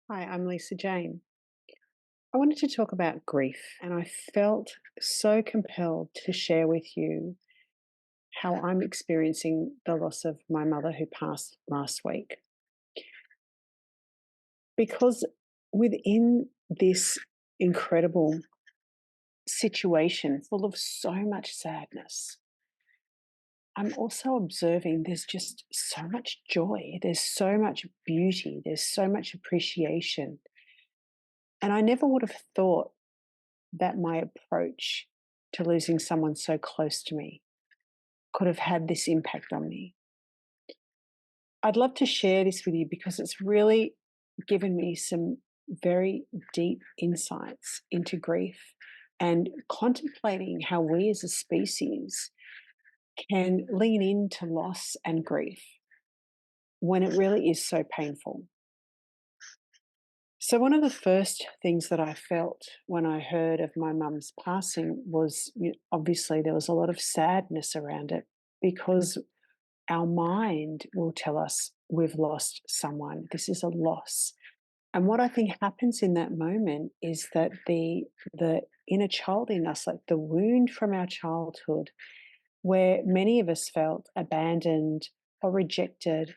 Hi, I'm Lisa Jane. I wanted to talk about grief, and I felt so compelled to share with you how I'm experiencing the loss of my mother who passed last week. Because within this incredible situation full of so much sadness, I'm also observing there's just so much joy, there's so much beauty, there's so much appreciation. And I never would have thought that my approach to losing someone so close to me could have had this impact on me. I'd love to share this with you because it's really given me some very deep insights into grief and contemplating how we as a species can lean into loss and grief when it really is so painful. So, one of the first things that I felt when I heard of my mum's passing was obviously there was a lot of sadness around it because our mind will tell us we've lost someone. This is a loss. And what I think happens in that moment is that the inner child in us, like the wound from our childhood, where many of us felt abandoned or rejected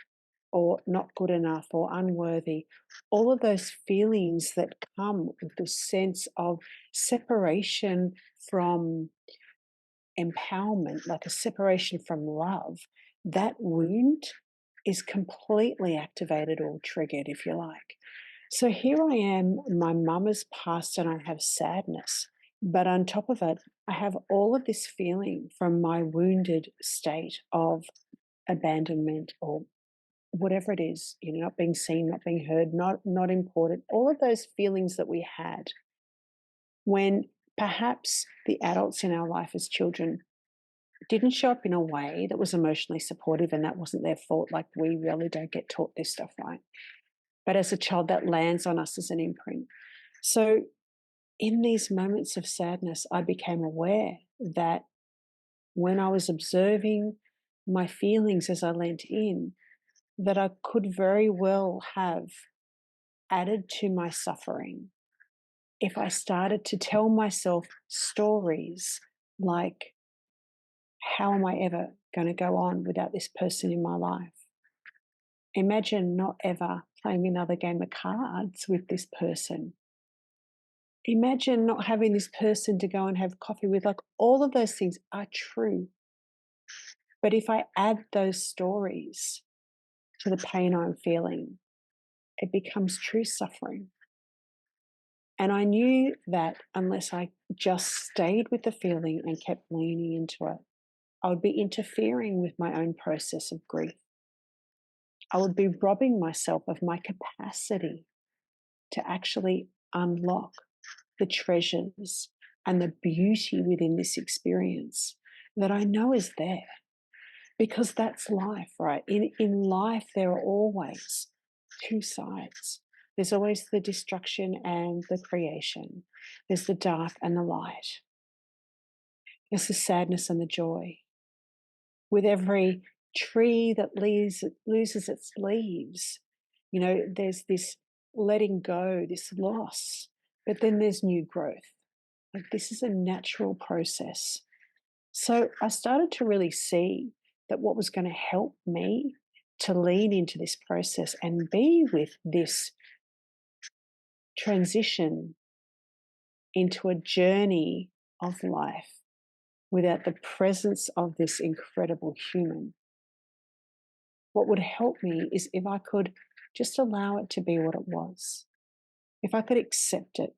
or not good enough or unworthy, all of those feelings that come with the sense of separation from empowerment, like a separation from love, that wound is completely activated or triggered, if you like. So here I am, my mum has passed and I have sadness. But on top of it, I have all of this feeling from my wounded state of abandonment or whatever it is, not being seen, not being heard, not important, all of those feelings that we had when perhaps the adults in our life as children didn't show up in a way that was emotionally supportive, and that wasn't their fault. Like, we really don't get taught this stuff, right? But as a child, that lands on us as an imprint. So in these moments of sadness, I became aware that when I was observing my feelings as I leant in, that I could very well have added to my suffering if I started to tell myself stories like, how am I ever going to go on without this person in my life? Imagine not ever playing another game of cards with this person. Imagine not having this person to go and have coffee with. Like, all of those things are true. But if I add those stories to the pain I'm feeling, it becomes true suffering. And I knew that unless I just stayed with the feeling and kept leaning into it, I would be interfering with my own process of grief. I would be robbing myself of my capacity to actually unlock the treasures and the beauty within this experience that I know is there. Because that's life, right? In life, there are always two sides. There's always the destruction and the creation. There's the dark and the light. There's the sadness and the joy. With every tree that loses its leaves, there's this letting go, this loss, but then there's new growth. Like, this is a natural process. So I started to really see that what was going to help me to lean into this process and be with this transition into a journey of life without the presence of this incredible human. What would help me is if I could just allow it to be what it was, if I could accept it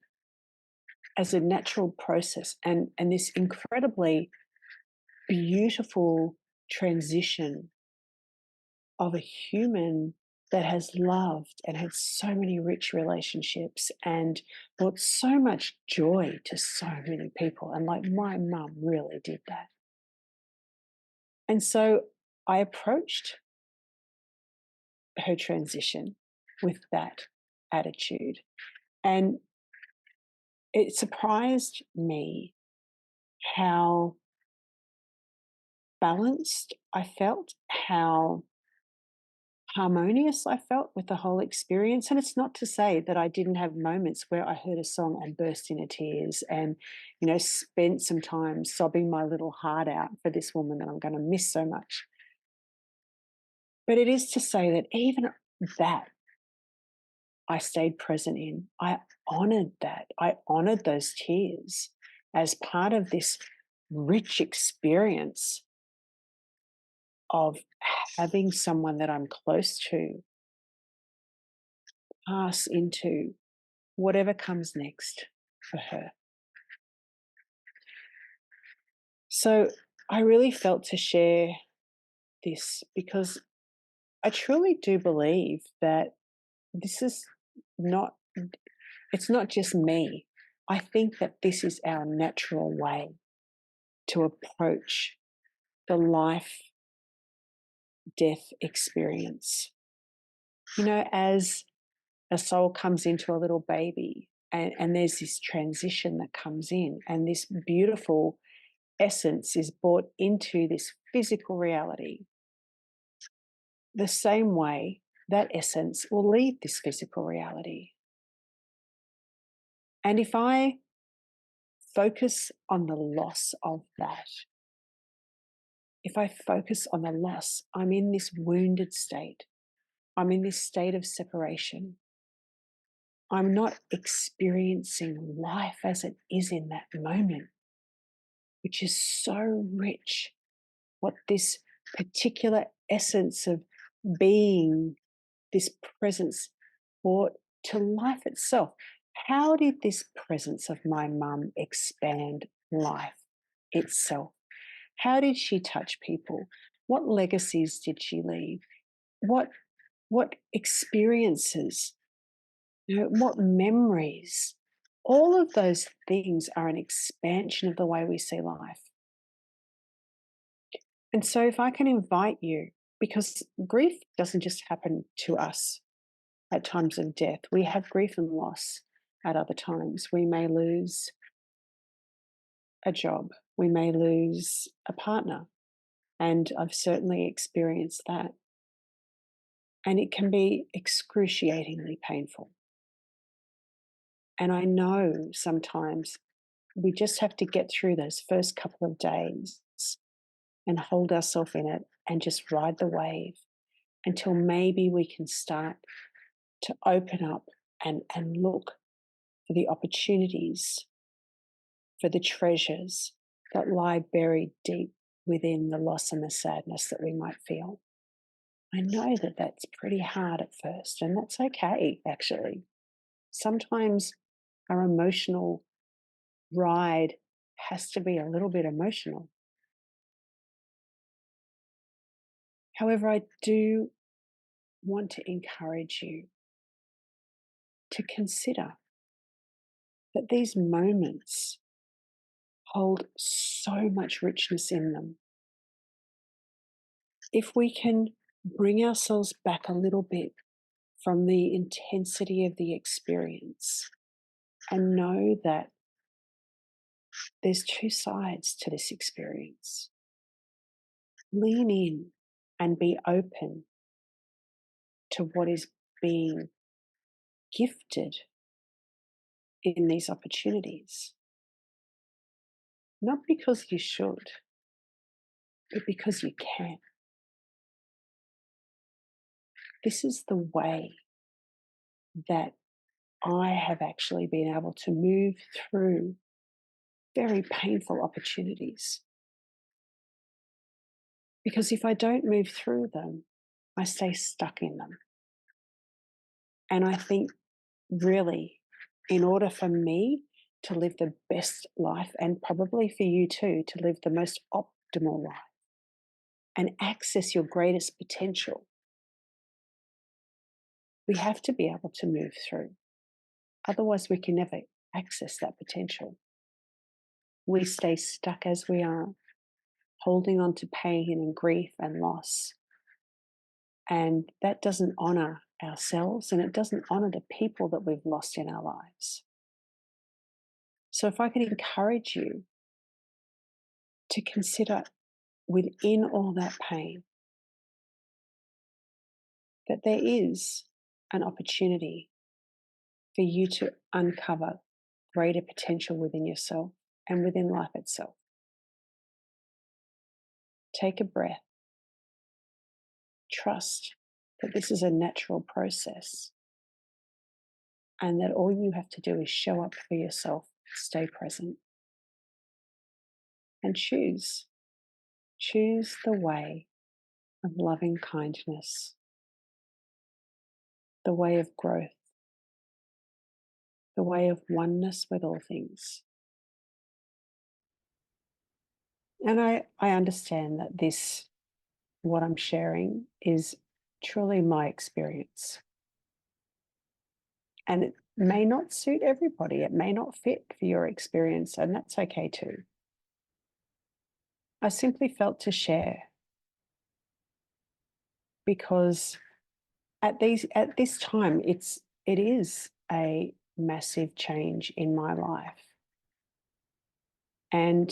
as a natural process and this incredibly beautiful transition of a human that has loved and had so many rich relationships and brought so much joy to so many people. And like, my mum really did that. And so I approached her transition with that attitude. And it surprised me how balanced I felt, how harmonious I felt with the whole experience. And it's not to say that I didn't have moments where I heard a song and burst into tears and, spent some time sobbing my little heart out for this woman that I'm going to miss so much. But it is to say that even that I stayed present in. I honored that. I honored those tears as part of this rich experience of having someone that I'm close to pass into whatever comes next for her. So I really felt to share this because I truly do believe that this is not, it's not just me. I think that this is our natural way to approach the life death experience. As a soul comes into a little baby and there's this transition that comes in, and this beautiful essence is brought into this physical reality, the same way that essence will leave this physical reality. And if I focus on the loss of that, if I focus on the loss, I'm in this wounded state. I'm in this state of separation. I'm not experiencing life as it is in that moment, which is so rich. What this particular essence of being, this presence, brought to life itself. How did this presence of my mum expand life itself? How did she touch people? What legacies did she leave? What experiences? What memories? All of those things are an expansion of the way we see life. And so, if I can invite you, because grief doesn't just happen to us at times of death, we have grief and loss at other times. We may lose a job, we may lose a partner, and I've certainly experienced that. And it can be excruciatingly painful. And I know sometimes we just have to get through those first couple of days and hold ourselves in it and just ride the wave until maybe we can start to open up and look for the opportunities, for the treasures that lie buried deep within the loss and the sadness that we might feel. I know that that's pretty hard at first, and that's okay, actually. Sometimes our emotional ride has to be a little bit emotional. However, I do want to encourage you to consider that these moments hold so much richness in them. If we can bring ourselves back a little bit from the intensity of the experience and know that there's two sides to this experience, lean in and be open to what is being gifted in these opportunities. Not because you should, but because you can. This is the way that I have actually been able to move through very painful opportunities. Because if I don't move through them, I stay stuck in them. And I think, really, in order for me to live the best life, and probably for you too, to live the most optimal life and access your greatest potential, we have to be able to move through. Otherwise, we can never access that potential. We stay stuck as we are, holding on to pain and grief and loss. And that doesn't honor ourselves, and it doesn't honor the people that we've lost in our lives. So, if I could encourage you to consider within all that pain, that there is an opportunity for you to uncover greater potential within yourself and within life itself. Take a breath. Trust that this is a natural process and that all you have to do is show up for yourself, stay present, and choose. Choose the way of loving kindness, the way of growth, the way of oneness with all things. And I understand that what I'm sharing, is truly my experience. And it may not suit everybody, it may not fit for your experience, and that's okay too. I simply felt to share because at this time it is a massive change in my life. And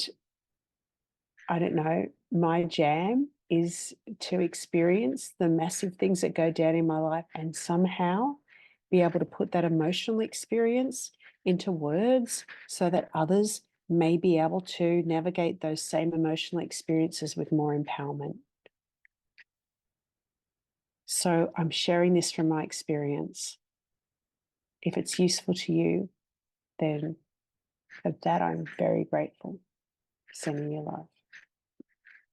I don't know, my jam is to experience the massive things that go down in my life and somehow be able to put that emotional experience into words so that others may be able to navigate those same emotional experiences with more empowerment. So I'm sharing this from my experience. If it's useful to you, then for that I'm very grateful. Sending you love.